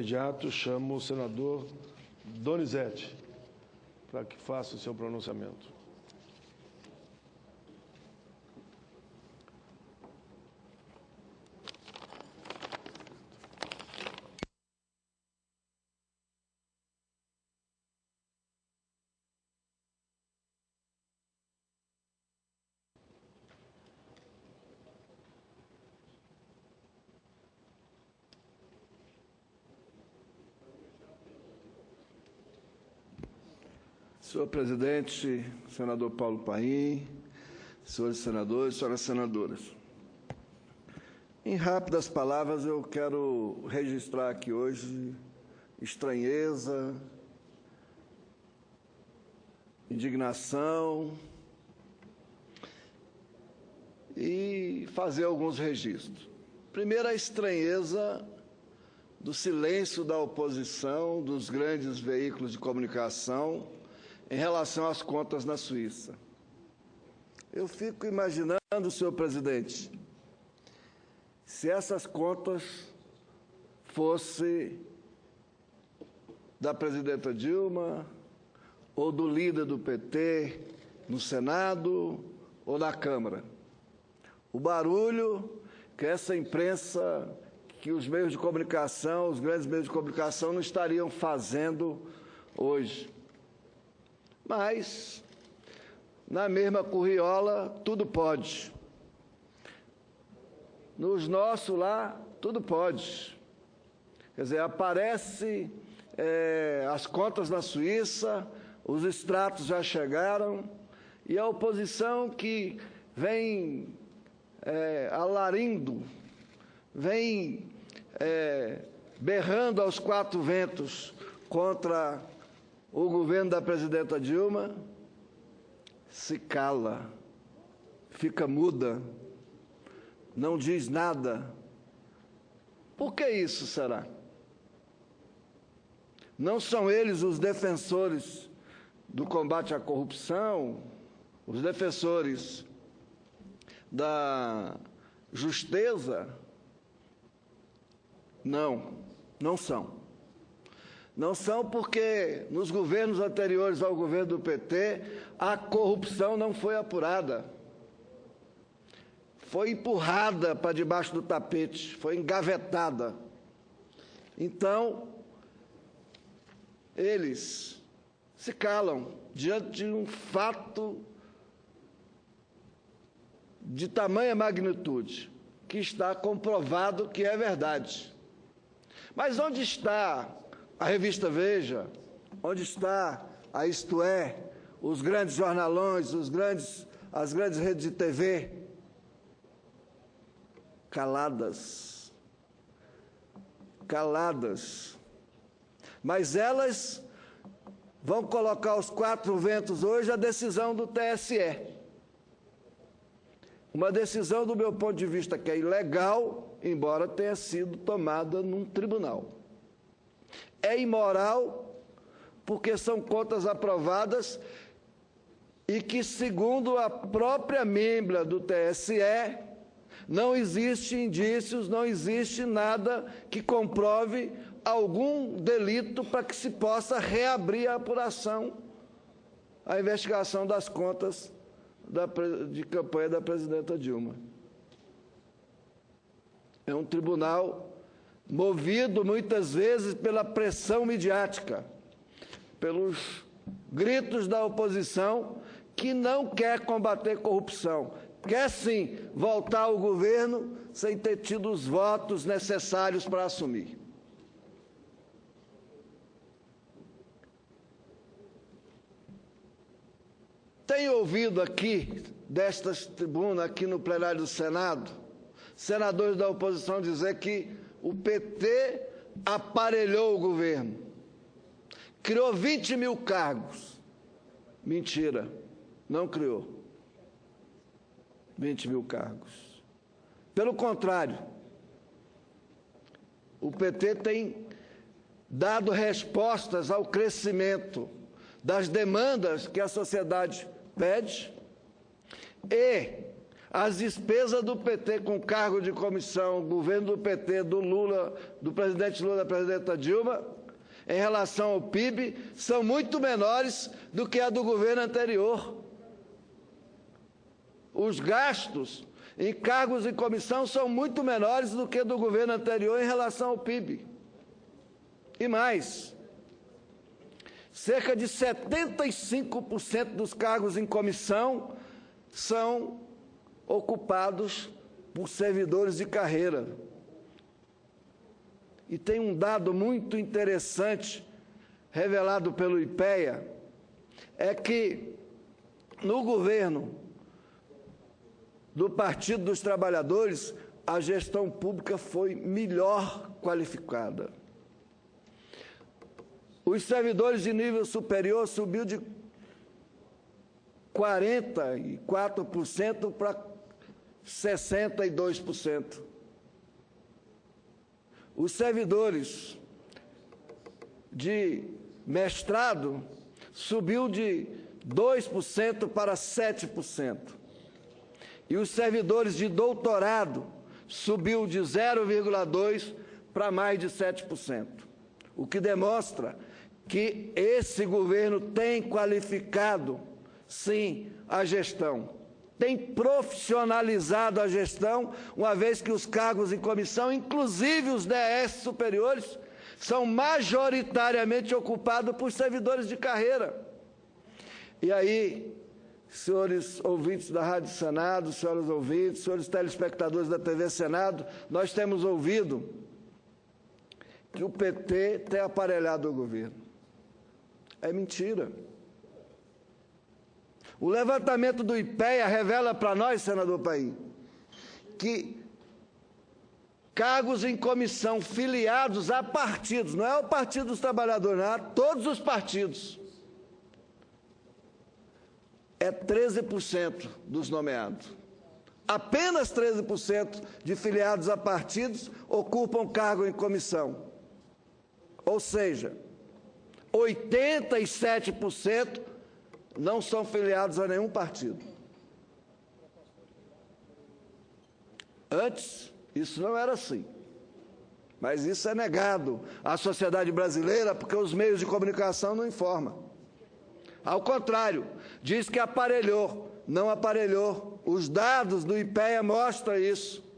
imediato, chamo o senador Donizete para que faça o seu pronunciamento. Senhor presidente, senador Paulo Paim, senhores senadores, senhoras senadoras. Em rápidas palavras, eu quero registrar aqui hoje estranheza, indignação e fazer alguns registros. Primeiro, a estranheza do silêncio da oposição, dos grandes veículos de comunicação, em relação às contas na Suíça. Eu fico imaginando, senhor presidente, se essas contas fossem da presidenta Dilma ou do líder do PT no Senado ou na Câmara. O barulho que essa imprensa, que os meios de comunicação, os grandes meios de comunicação não estariam fazendo hoje. Mas, na mesma curriola, tudo pode. Nos nossos lá, tudo pode. Quer dizer, aparece as contas na Suíça, os extratos já chegaram, e a oposição que vem alarindo, vem berrando aos quatro ventos contra o governo da presidenta Dilma, se cala, fica muda, não diz nada. Por que isso será? Não são eles os defensores do combate à corrupção, os defensores da justeza? Não, não são. Não são porque, nos governos anteriores ao governo do PT, a corrupção não foi apurada. Foi empurrada para debaixo do tapete, foi engavetada. Então, eles se calam diante de um fato de tamanha magnitude, que está comprovado que é verdade. Mas onde está a revista Veja, onde está a Isto É, os grandes jornalões, as grandes redes de TV? Caladas. Caladas. Mas elas vão colocar aos quatro ventos hoje a decisão do TSE. Uma decisão, do meu ponto de vista, que é ilegal, embora tenha sido tomada num tribunal. É imoral porque são contas aprovadas e que, segundo a própria membra do TSE, não existe indícios, não existe nada que comprove algum delito para que se possa reabrir a apuração, a investigação das contas de campanha da presidenta Dilma. É um tribunal movido muitas vezes pela pressão midiática, pelos gritos da oposição que não quer combater corrupção, quer sim voltar ao governo sem ter tido os votos necessários para assumir. Tenho ouvido aqui, desta tribuna, aqui no plenário do Senado, senadores da oposição dizer que o PT aparelhou o governo, criou 20 mil cargos. Mentira, não criou 20 mil cargos. Pelo contrário, o PT tem dado respostas ao crescimento das demandas que a sociedade pede e as despesas do PT com cargo de comissão, governo do PT, do Lula, do presidente Lula, da presidenta Dilma, em relação ao PIB, são muito menores do que a do governo anterior. Os gastos em cargos e comissão são muito menores do que do governo anterior em relação ao PIB. E mais, cerca de 75% dos cargos em comissão são ocupados por servidores de carreira. E tem um dado muito interessante revelado pelo IPEA, é que no governo do Partido dos Trabalhadores, a gestão pública foi melhor qualificada. Os servidores de nível superior subiu de 44% para 62%. Os servidores de mestrado subiu de 2% para 7%. E os servidores de doutorado subiu de 0,2% para mais de 7%. O que demonstra que esse governo tem qualificado, sim, a gestão. Tem profissionalizado a gestão, uma vez que os cargos em comissão, inclusive os DS superiores, são majoritariamente ocupados por servidores de carreira. E aí, senhores ouvintes da Rádio Senado, senhores ouvintes, senhores telespectadores da TV Senado, nós temos ouvido que o PT tem aparelhado o governo. É mentira. O levantamento do IPEA revela para nós, senador Paim, que cargos em comissão filiados a partidos, não é o Partido dos Trabalhadores, não, é todos os partidos, é 13% dos nomeados. Apenas 13% de filiados a partidos ocupam cargo em comissão. Ou seja, 87% não são filiados a nenhum partido. Antes, isso não era assim. Mas isso é negado à sociedade brasileira porque os meios de comunicação não informam. Ao contrário, diz que aparelhou, não aparelhou. Os dados do IPEA mostram isso.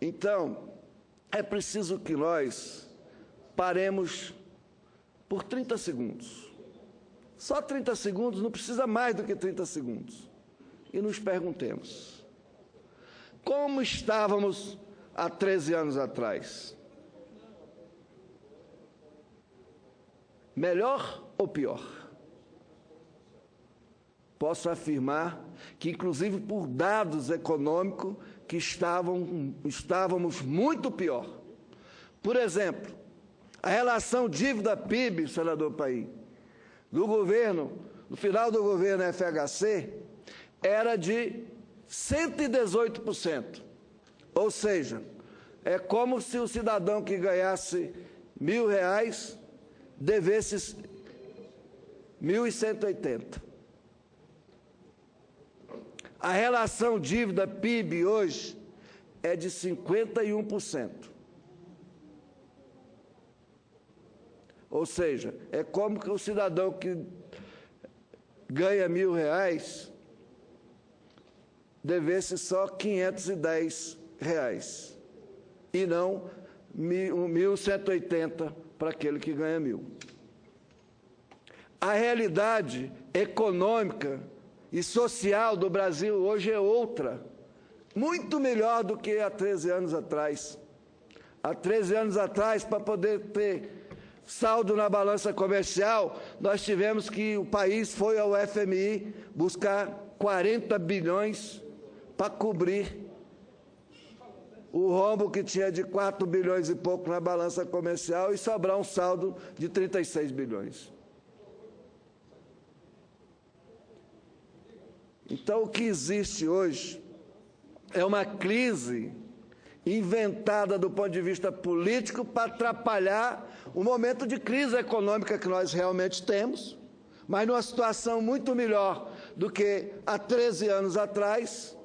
Então, é preciso que nós paremos por 30 segundos. Só 30 segundos, não precisa mais do que 30 segundos. E nos perguntemos, como estávamos há 13 anos atrás? Melhor ou pior? Posso afirmar que, inclusive por dados econômicos, que estávamos muito pior. Por exemplo, a relação dívida-PIB, senador Paim, do governo, no final do governo FHC, era de 118%. Ou seja, é como se o cidadão que ganhasse R$1.000 devesse 1.180. A relação dívida-PIB hoje é de 51%. Ou seja, é como que o cidadão que ganha R$1.000 devesse só R$510 e não 1.180 para aquele que ganha 1.000. A realidade econômica e social do Brasil hoje é outra, muito melhor do que há 13 anos atrás. Há 13 anos atrás, para poder ter saldo na balança comercial, nós tivemos que o país foi ao FMI buscar 40 bilhões para cobrir o rombo que tinha de 4 bilhões e pouco na balança comercial e sobrar um saldo de 36 bilhões. Então, o que existe hoje é uma crise inventada do ponto de vista político para atrapalhar o momento de crise econômica que nós realmente temos, mas numa situação muito melhor do que há 13 anos atrás.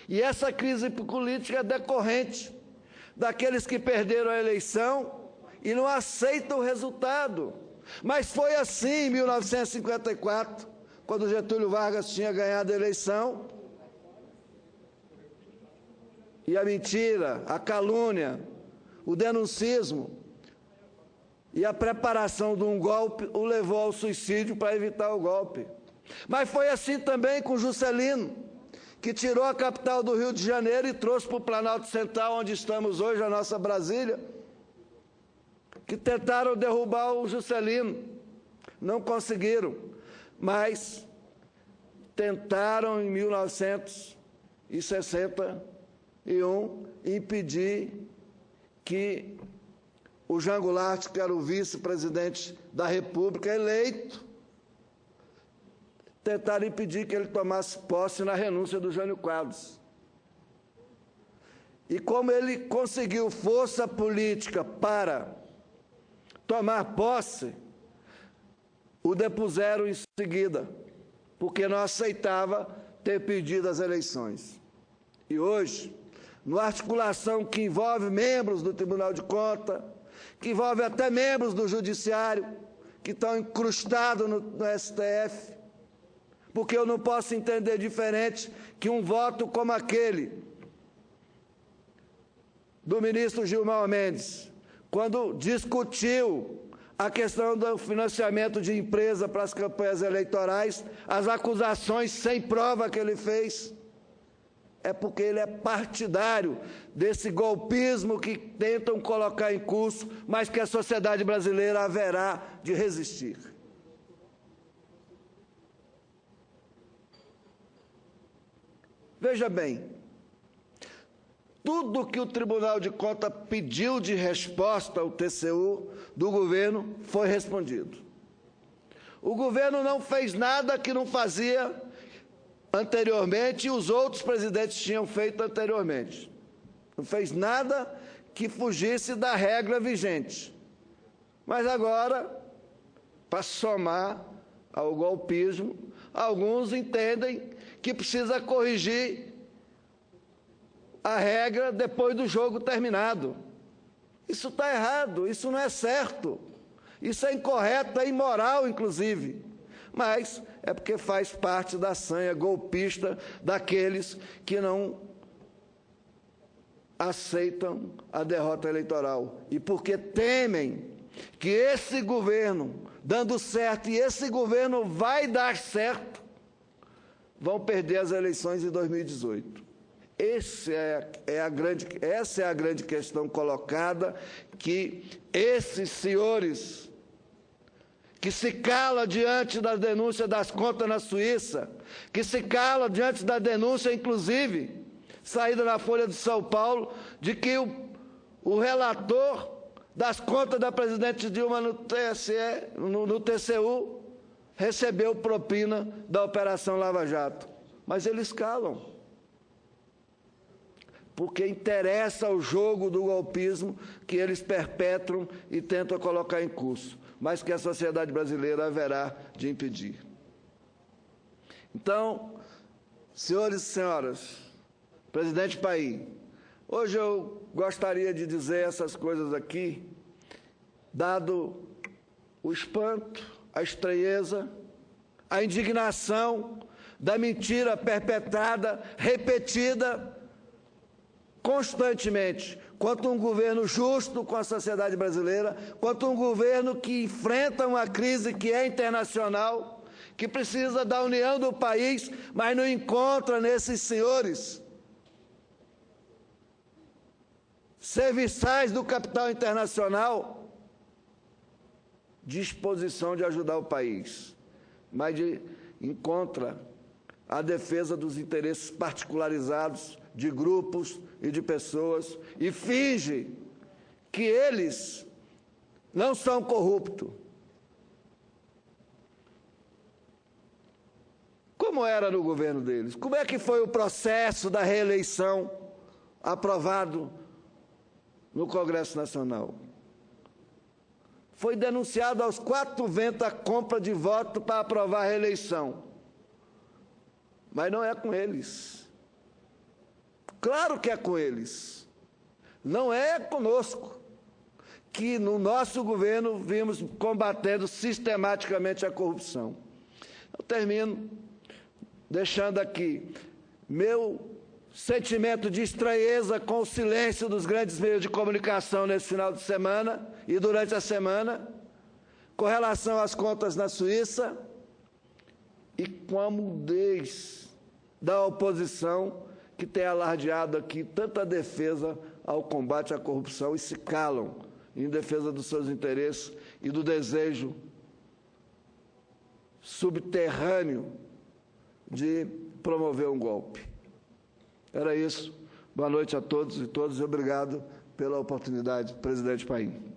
E essa crise política é decorrente daqueles que perderam a eleição e não aceitam o resultado. Mas foi assim em 1954, quando Getúlio Vargas tinha ganhado a eleição, e a mentira, a calúnia, o denuncismo e a preparação de um golpe o levou ao suicídio para evitar o golpe. Mas foi assim também com Juscelino, que tirou a capital do Rio de Janeiro e trouxe para o Planalto Central, onde estamos hoje, a nossa Brasília, que tentaram derrubar o Juscelino. Não conseguiram, mas tentaram em 1961 impedir que o Jean Goulart, que era o vice-presidente da República eleito, tentaram impedir que ele tomasse posse na renúncia do Jânio Quadros. E como ele conseguiu força política para tomar posse, o depuseram em seguida, porque não aceitava ter pedido as eleições. E hoje, numa articulação que envolve membros do Tribunal de Contas, que envolve até membros do Judiciário, que estão incrustados no STF, porque eu não posso entender diferente que um voto como aquele do ministro Gilmar Mendes, quando discutiu a questão do financiamento de empresa para as campanhas eleitorais, as acusações sem prova que ele fez, é porque ele é partidário desse golpismo que tentam colocar em curso, mas que a sociedade brasileira haverá de resistir. Veja bem, tudo que o Tribunal de Contas pediu de resposta ao TCU do governo foi respondido. O governo não fez nada que não fazia anteriormente e os outros presidentes tinham feito anteriormente. Não fez nada que fugisse da regra vigente. Mas agora, para somar ao golpismo, alguns entendem que precisa corrigir a regra depois do jogo terminado. Isso está errado, isso não é certo, isso é incorreto, é imoral, inclusive. Mas é porque faz parte da sanha golpista daqueles que não aceitam a derrota eleitoral. E porque temem que esse governo, dando certo, e esse governo vai dar certo, vão perder as eleições em 2018. Essa é a grande questão colocada, que esses senhores que se cala diante da denúncia das contas na Suíça, que se cala diante da denúncia, inclusive, saída na Folha de São Paulo, de que o relator das contas da presidente Dilma no TCU recebeu propina da Operação Lava Jato. Mas eles calam, porque interessa o jogo do golpismo que eles perpetram e tentam colocar em curso, mas que a sociedade brasileira haverá de impedir. Então, senhores e senhoras, presidente Paim, hoje eu gostaria de dizer essas coisas aqui, dado o espanto, a estranheza, a indignação da mentira perpetrada, repetida constantemente, quanto um governo justo com a sociedade brasileira, quanto um governo que enfrenta uma crise que é internacional, que precisa da união do país, mas não encontra nesses senhores serviçais do capital internacional disposição de ajudar o país, mas encontra a defesa dos interesses particularizados de grupos e de pessoas e finge que eles não são corruptos. Como era no governo deles? Como é que foi o processo da reeleição aprovado no Congresso Nacional? foi denunciado aos 4 ventos a compra de voto para aprovar a reeleição. Mas não é com eles. Claro que é com eles. Não é conosco, que no nosso governo vimos combatendo sistematicamente a corrupção. Eu termino deixando aqui meu sentimento de estranheza com o silêncio dos grandes meios de comunicação nesse final de semana e durante a semana, com relação às contas na Suíça e com a mudez da oposição que tem alardeado aqui tanta defesa ao combate à corrupção e se calam em defesa dos seus interesses e do desejo subterrâneo de promover um golpe. Era isso. Boa noite a todos e todas e obrigado pela oportunidade, presidente Paim.